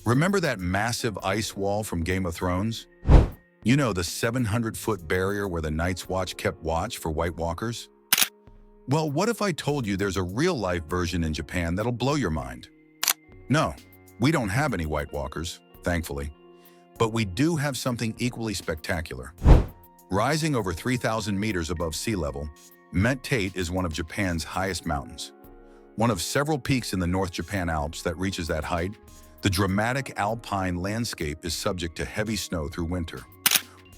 Remember that massive ice wall from Game of Thrones? You know, the 700-foot barrier where the Night's Watch kept watch for White Walkers? Well, what if I told you there's a real-life version in Japan that'll blow your mind? No, we don't have any White Walkers, thankfully. But we do have something equally spectacular. Rising over 3,000 meters above sea level, Mount Tate is one of Japan's highest mountains. One of several peaks in the North Japan Alps that reaches that height, the dramatic alpine landscape is subject to heavy snow through winter.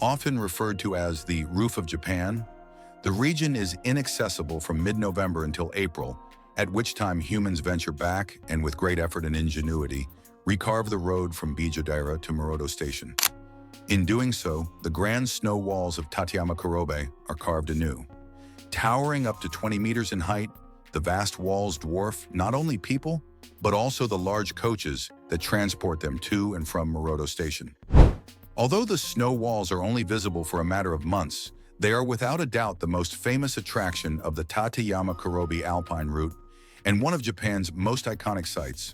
Often referred to as the Roof of Japan, the region is inaccessible from mid-November until April, at which time humans venture back and with great effort and ingenuity, recarve the road from Bijodaira to Murodo Station. In doing so, the grand snow walls of Tateyama-Kurobe are carved anew. Towering up to 20 meters in height, the vast walls dwarf not only people, but also the large coaches that transport them to and from Murodo Station. Although the snow walls are only visible for a matter of months, they are without a doubt the most famous attraction of the Tateyama-Kurobe Alpine Route and one of Japan's most iconic sites.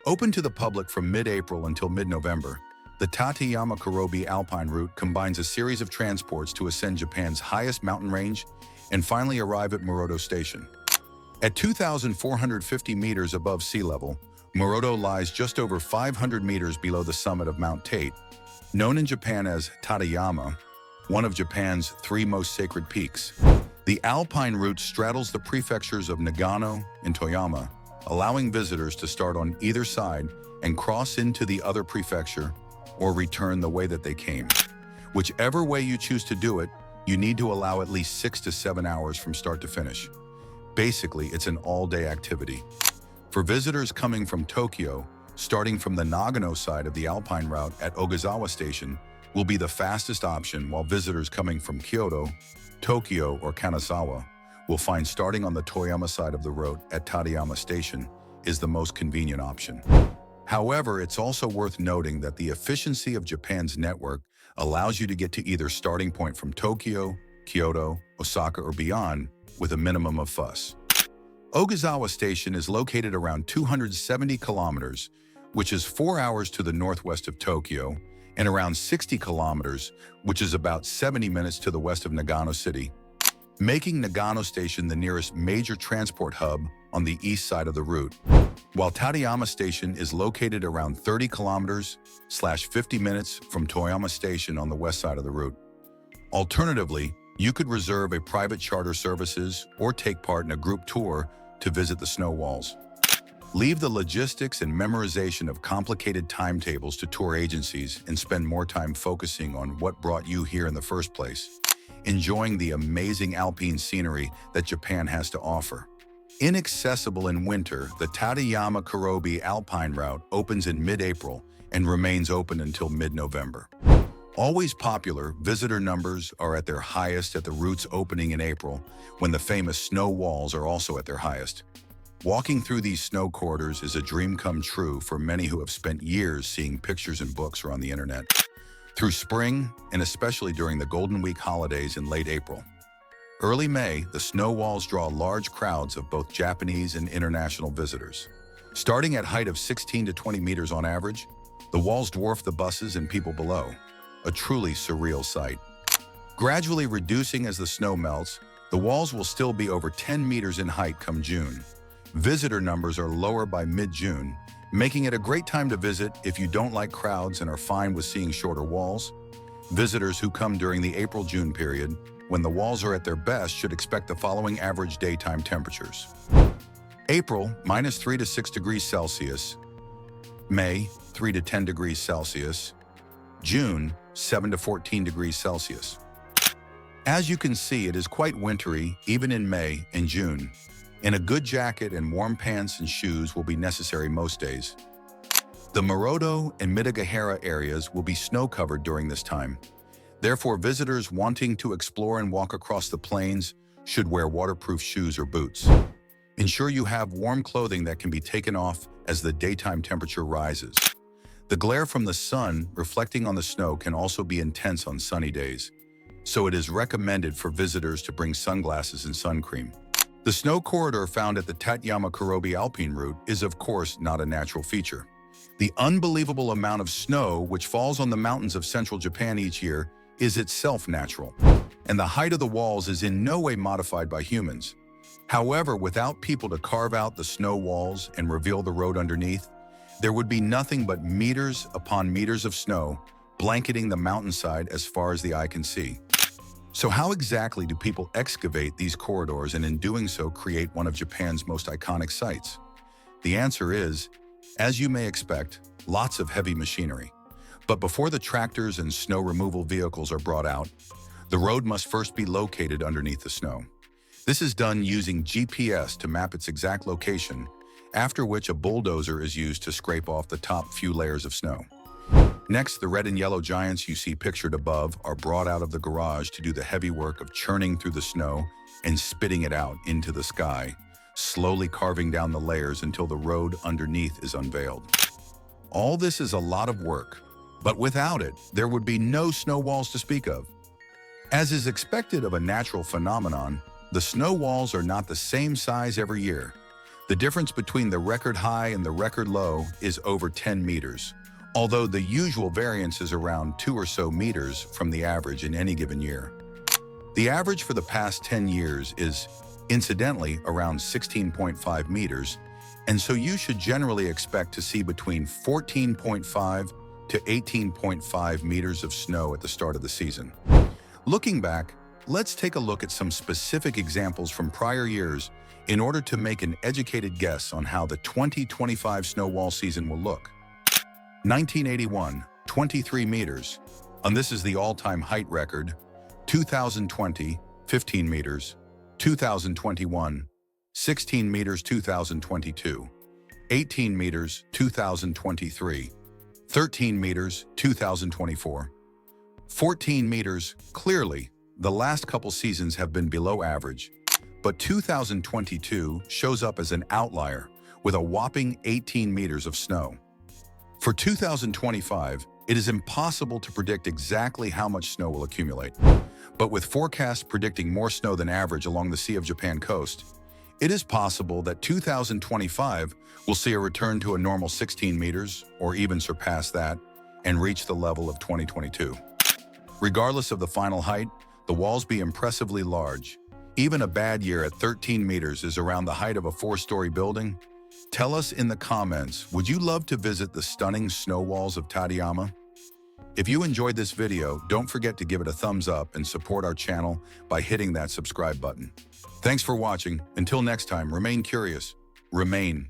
Open to the public from mid-April until mid-November, the Tateyama-Kurobe Alpine Route combines a series of transports to ascend Japan's highest mountain range and finally arrive at Murodo Station. At 2,450 meters above sea level, Murodo lies just over 500 meters below the summit of Mount Tate, known in Japan as Tateyama, one of Japan's three most sacred peaks. The Alpine Route straddles the prefectures of Nagano and Toyama, allowing visitors to start on either side and cross into the other prefecture or return the way that they came. Whichever way you choose to do it, you need to allow at least 6 to 7 hours from start to finish. Basically, it's an all-day activity. For visitors coming from Tokyo, starting from the Nagano side of the Alpine Route at Ogazawa Station will be the fastest option, while visitors coming from Kyoto, Tokyo, or Kanazawa will find starting on the Toyama side of the road at Tateyama Station is the most convenient option. However, it's also worth noting that the efficiency of Japan's network allows you to get to either starting point from Tokyo, Kyoto, Osaka, or beyond with a minimum of fuss. Ogazawa Station is located around 270 kilometers, which is 4 hours to the northwest of Tokyo, and around 60 kilometers, which is about 70 minutes to the west of Nagano City, making Nagano Station the nearest major transport hub on the east side of the route, while Tateyama Station is located around 30 kilometers/50 minutes from Toyama Station on the west side of the route. Alternatively, you could reserve a private charter services or take part in a group tour to visit the snow walls. Leave the logistics and memorization of complicated timetables to tour agencies and spend more time focusing on what brought you here in the first place, enjoying the amazing alpine scenery that Japan has to offer. Inaccessible in winter, the Tateyama-Kurobe Alpine Route opens in mid-April and remains open until mid-November. Always popular, visitor numbers are at their highest at the route's opening in April, when the famous snow walls are also at their highest. Walking through these snow corridors is a dream come true for many who have spent years seeing pictures and books or on the internet. Through spring, and especially during the Golden Week holidays in late April. Early May, the snow walls draw large crowds of both Japanese and international visitors. Starting at height of 16 to 20 meters on average, the walls dwarf the buses and people below. A truly surreal sight. Gradually reducing as the snow melts, the walls will still be over 10 meters in height come June. Visitor numbers are lower by mid-June, making it a great time to visit if you don't like crowds and are fine with seeing shorter walls. Visitors who come during the April-June period, when the walls are at their best, should expect the following average daytime temperatures. April, -3 to 6 degrees Celsius. May, 3 to 10 degrees Celsius. June, 7 to 14 degrees Celsius. As you can see, it is quite wintry, even in May and June, and a good jacket and warm pants and shoes will be necessary most days. The Murodo and Bijodaira areas will be snow-covered during this time. Therefore, visitors wanting to explore and walk across the plains should wear waterproof shoes or boots. Ensure you have warm clothing that can be taken off as the daytime temperature rises. The glare from the sun reflecting on the snow can also be intense on sunny days, so it is recommended for visitors to bring sunglasses and sun cream. The snow corridor found at the Tateyama-Kurobe Alpine Route is of course not a natural feature. The unbelievable amount of snow which falls on the mountains of central Japan each year is itself natural, and the height of the walls is in no way modified by humans. However, without people to carve out the snow walls and reveal the road underneath, there would be nothing but meters upon meters of snow blanketing the mountainside as far as the eye can see. So how exactly do people excavate these corridors and in doing so create one of Japan's most iconic sites? The answer is, as you may expect, lots of heavy machinery. But before the tractors and snow removal vehicles are brought out, the road must first be located underneath the snow. This is done using GPS to map its exact location, after which a bulldozer is used to scrape off the top few layers of snow. Next, the red and yellow giants you see pictured above are brought out of the garage to do the heavy work of churning through the snow and spitting it out into the sky, slowly carving down the layers until the road underneath is unveiled. All this is a lot of work, but without it, there would be no snow walls to speak of. As is expected of a natural phenomenon, the snow walls are not the same size every year. The difference between the record high and the record low is over 10 meters, although the usual variance is around 2 or so meters from the average in any given year. The average for the past 10 years is, incidentally, around 16.5 meters, and so you should generally expect to see between 14.5 to 18.5 meters of snow at the start of the season. Looking back, let's take a look at some specific examples from prior years in order to make an educated guess on how the 2025 snow wall season will look. 1981, 23 meters, and this is the all-time height record. 2020, 15 meters. 2021, 16 meters. 2022, 18 meters. 2023, 13 meters. 2024, 14 meters. Clearly, the last couple seasons have been below average, but 2022 shows up as an outlier with a whopping 18 meters of snow. For 2025, it is impossible to predict exactly how much snow will accumulate, but with forecasts predicting more snow than average along the Sea of Japan coast, it is possible that 2025 will see a return to a normal 16 meters or even surpass that and reach the level of 2022. Regardless of the final height, the walls be impressively large. Even a bad year at 13 meters is around the height of a 4-story building. Tell us in the comments, would you love to visit the stunning snow walls of Tateyama? If you enjoyed this video, don't forget to give it a thumbs up and support our channel by hitting that subscribe button. Thanks for watching. Until next time, remain curious, remain